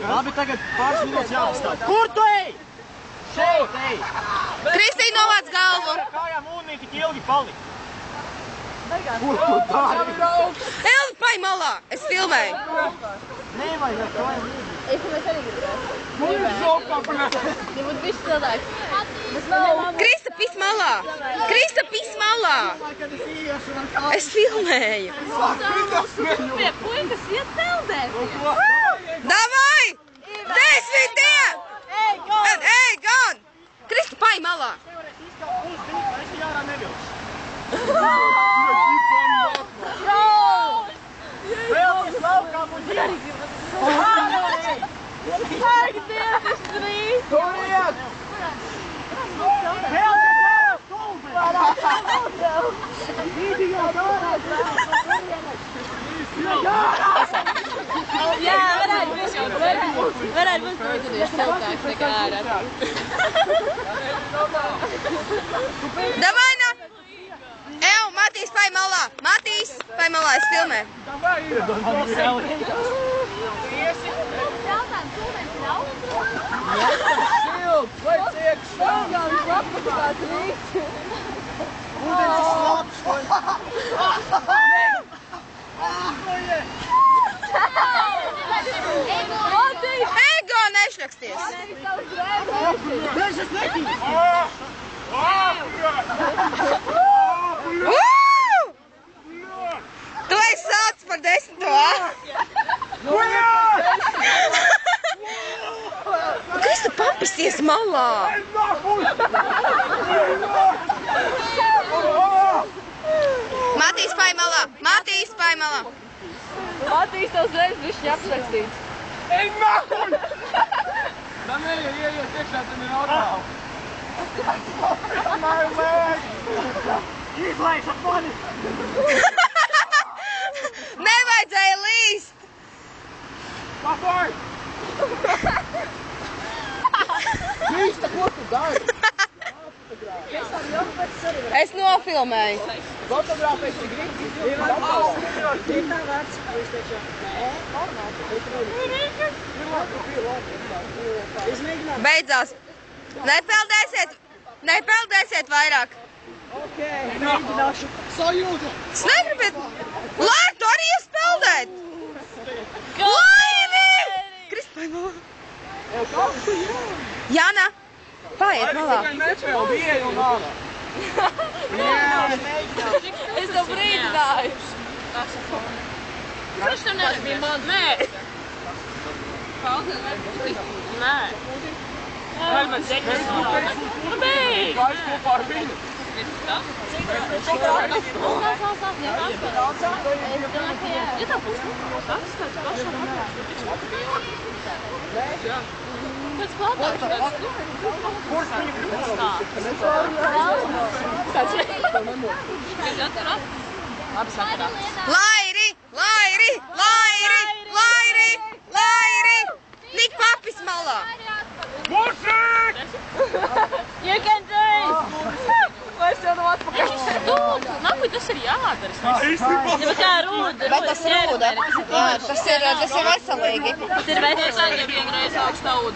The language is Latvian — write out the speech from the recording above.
Labi, tagad pāris minūtes jāpastāv. Kur tu ej? Šeit ej! Kristīna novāc galvu! Kājām ūdenī tik ilgi palika. Kur tu dari? Elvi, pai malā! Es filmēju! Nevajag, to vajag līdzi. Es domāju, arī gribētu. Man ir šokā, bļa! Ja būtu viss cilvēks. Krista, pis malā! Krista, pis malā! Es filmēju! Pie puikas iet peldēt. Davai! Desmitie! Ej, gan! Krista, pai malā! Es jārā nevilšu. Vēlties laukā mums arī gribas. Ak, Dievs, tas drīz! Turiet! Vēlties ārā stulbi! Vīdījos ārā! Jā, varētu būt siltāks nekā ārā. Davai, na! Ev, Matīs, pai malā! Matīs, pai malā, es filmēju! Ego, nešļaksties! Tu esi sācis par 10. Krista, papisties malā! Matīs, pai malā! Matīs, pai malā! Matīs tavs reiz bišķi apsakstīts. Ej, nahuļ! Da nē, ja ieiet iekšā, tad ir normāli. Izlaiž ap mani! Nevajadzēja līst! Pahoj! Krista, ko tu dari? Es nofilmēju. Fotogrāfēs ir gribas. Ir tā vērts. Beidzās. Nepeldēsiet vairāk. Ok, mēģināšu. Sajūta. Es negribu. Lai, tu arī esi peldēt. Laimi! Krispai malā. Jana, paiet malā. Es tikai nepeldu, ieju un ārā. Es tev brīdināju. Kurš tev nebija man? Nē. Nē. Vai man zeķis nāk? Nu beidz! Gājis kopā ar viņu. Pēc plātāks. Kurs viņu gribas? Labi sakarā. Lairi, Lairi, Lairi, Lairi, Lairi. Lik papis malā. Musik! You can do it! Vairs jau nav atpakaļ. Nakuj, tas ir jādara. Ja, bet tā ir rūda. Bet tas rūda. Jā, tas ir veselīgi. Tas ir veselīgi, ja vienreiz augstā ūdenī.